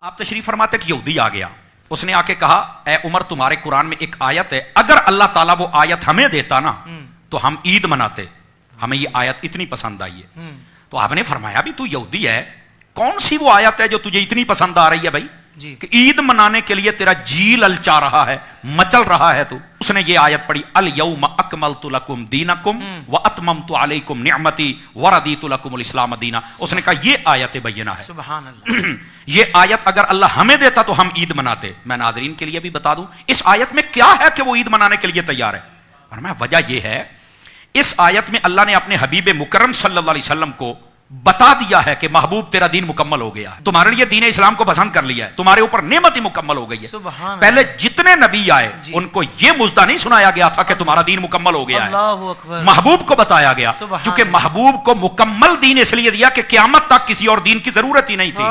آپ تشریف فرماتے کہ یہودی آ گیا, اس نے آ کے کہا اے عمر تمہارے قرآن میں ایک آیت ہے, اگر اللہ تعالیٰ وہ آیت ہمیں دیتا نا تو ہم عید مناتے, ہمیں یہ آیت اتنی پسند آئی ہے. تو آپ نے فرمایا بھی تو یہودی ہے, کون سی وہ آیت ہے جو تجھے اتنی پسند آ رہی ہے بھائی کہ عید منانے کے لیے تیرا جی للچا رہا ہے, مچل رہا ہے تو. اس نے یہ آیت پڑھی الیوم اکملت لکم دینکم واتممت علیکم نعمتی ورضیت لکم الاسلام دینا. اس نے کہا یہ آیت بینہ ہے, سبحان اللہ. یہ آیت اگر اللہ ہمیں دیتا تو ہم عید مناتے. میں ناظرین کے لیے بھی بتا دوں اس آیت میں کیا ہے کہ وہ عید منانے کے لیے تیار ہے. اور میں وجہ یہ ہے, اس آیت میں اللہ نے اپنے حبیب مکرم صلی اللہ علیہ وسلم کو بتا دیا ہے کہ محبوب تیرا دین مکمل ہو گیا ہے, تمہارے لیے دین اسلام کو پسند کر لیا ہے, تمہارے اوپر نعمت ہی مکمل ہو گئی ہے. پہلے جتنے نبی آئے ان کو یہ مژدہ نہیں سنایا گیا تھا کہ تمہارا دین مکمل ہو گیا ہے, محبوب کو بتایا گیا, چونکہ محبوب کو مکمل دین اس لیے دیا کہ قیامت تک کسی اور دین کی ضرورت ہی نہیں تھی.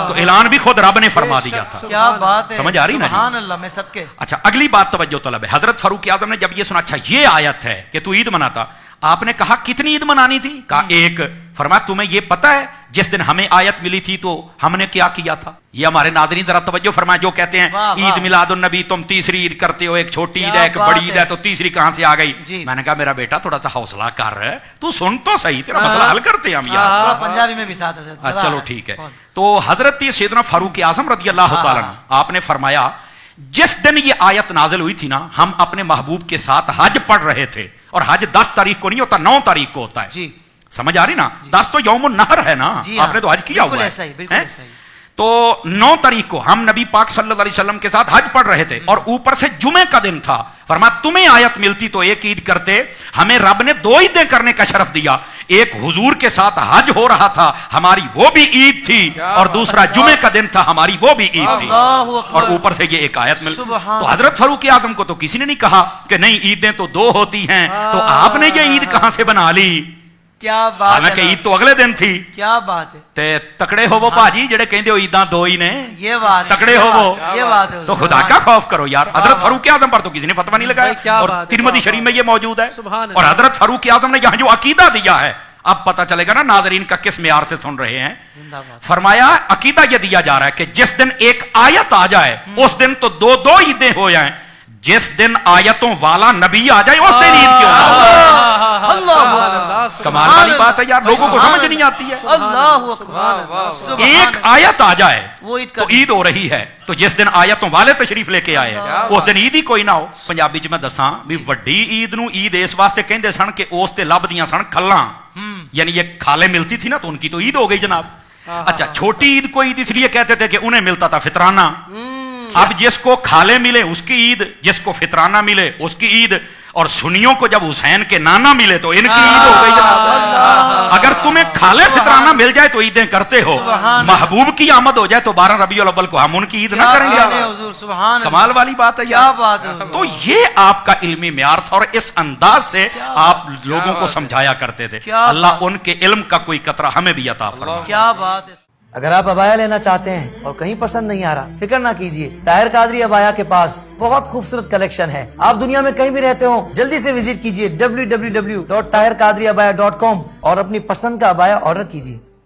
تو اعلان بھی خود رب نے فرما دیا تھا. کیا بات ہے, سمجھ آ رہی نا؟ سبحان اللہ. میں صدقے. اچھا اگلی بات توجہ طلب ہے. حضرت فاروق اعظم نے جب یہ سنا اچھا یہ آیت ہے کہ تو عید مناتا, آپ نے کہا کتنی عید منانی تھی؟ کہا ایک. فرمایا تمہیں یہ پتا ہے جس دن ہمیں آیت ملی تھی تو ہم نے کیا کیا تھا؟ یہ ہمارے ناظرین ذرا توجہ فرمائے, جو کہتے ہیں عید میلاد النبی تم تیسری عید کرتے ہو, ایک چھوٹی عید ہے ایک بڑی عید ہے, تو تیسری کہاں سے آ گئی؟ میں نے کہا میرا بیٹا تھوڑا سا حوصلہ کر رہا ہے, تو سن تو صحیح, تیرا مسئلہ حل کرتے ہیں ہم یار. پنجابی میں بھی ساتھ ہے. چلو ٹھیک ہے. تو حضرت سیدنا فاروق اعظم رضی اللہ تعالیٰ عنہ آپ نے فرمایا جس دن یہ آیت نازل ہوئی تھی نا, ہم اپنے محبوب کے ساتھ حج پڑھ رہے تھے, اور حج 10 تاریخ کو نہیں ہوتا, 9 تاریخ کو ہوتا ہے. سمجھ آ رہی نا؟ 10 تو یوم النحر ہے نا, آپ نے تو حج کیا ہوا ہے. تو 9 تاریخ کو ہم نبی پاک صلی اللہ علیہ وسلم کے ساتھ حج پڑھ رہے تھے, اور اوپر سے جمعے کا دن تھا. فرمایا تمہیں آیت ملتی تو ایک عید کرتے, ہمیں رب نے 2 عیدیں کرنے کا شرف دیا. ایک حضور کے ساتھ حج ہو رہا تھا, ہماری وہ بھی عید تھی, اور دوسرا جمعے کا دن تھا, ہماری وہ بھی عید تھی, اور اوپر سے یہ ایک آیت مل. تو حضرت فاروق اعظم کو تو کسی نے نہیں کہا کہ نہیں عیدیں تو 2 ہوتی ہیں, تو آپ نے یہ عید کہاں سے بنا لی؟ کیا بات, حالانکہ عید تو اگلے دن تھی. کیا بات ہے. تے تکڑے ہو وہ باجی جڑے کہندے ہو عیداں 2 ہی نے, یہ بات تکڑے ہو وہ, یہ بات ہے. تو خدا کا خوف کرو یار. حضرت فاروق اعظم پر تو کسی نے فتویٰ نہیں لگایا, اور ترمذی شریف میں یہ موجود ہے. اور حضرت فاروق اعظم نے یہاں جو عقیدہ دیا ہے, اب پتہ چلے گا نا ناظرین کا کس معیار سے سن رہے ہیں. فرمایا عقیدہ یہ دیا جا رہا ہے کہ جس دن ایک آیت آ جائے اس دن تو 2 عیدیں ہو جائیں, جس دن آیتوں والا نبی آ جائے اس دن عید کیوں نہ ہو. کمال والی بات ہے یار, لوگوں کو سمجھ نہیں آتی ہے. ایک آیت آ جائے تو عید ہو رہی ہے, تو جس دن آیتوں والے تشریف لے کے آئے اس دن عید ہی کوئی نہ ہو. پنجابی چ میں دساں بھی وڈی عید نو عید اس واسطے کہندے سن کہ اس تے لبدیاں سن کھلاں, یعنی یہ کھالے ملتی تھی نا تو ان کی تو عید ہو گئی جناب. اچھا چھوٹی عید کو عید اس لیے کہتے تھے کہ انہیں ملتا تھا فطرانہ. اب جس کو کھالے ملے اس کی عید, جس کو فطرانہ ملے اس کی عید, اور سنیوں کو جب حسین کے نانا ملے تو ان کی عید ہو گئی جناب. اگر تمہیں کھالے فطرانہ مل جائے تو عیدیں کرتے ہو, محبوب کی آمد ہو جائے تو 12 ربیع الاول کو ہم ان کی عید نہ کریں گے. کمال والی بات ہے یار. تو یہ آپ کا علمی معیار تھا, اور اس انداز سے آپ لوگوں کو سمجھایا کرتے تھے. اللہ ان کے علم کا کوئی قطرہ ہمیں بھی عطا فرمائے. کیا بات ہے. اگر آپ ابایا لینا چاہتے ہیں اور کہیں پسند نہیں آ رہا, فکر نہ کیجیے, طاہر قادری ابایا کے پاس بہت خوبصورت کلیکشن ہے. آپ دنیا میں کہیں بھی رہتے ہو, جلدی سے وزٹ کیجیے www.tahirqadriabaya.com اور اپنی پسند کا ابایا آرڈر کیجیے.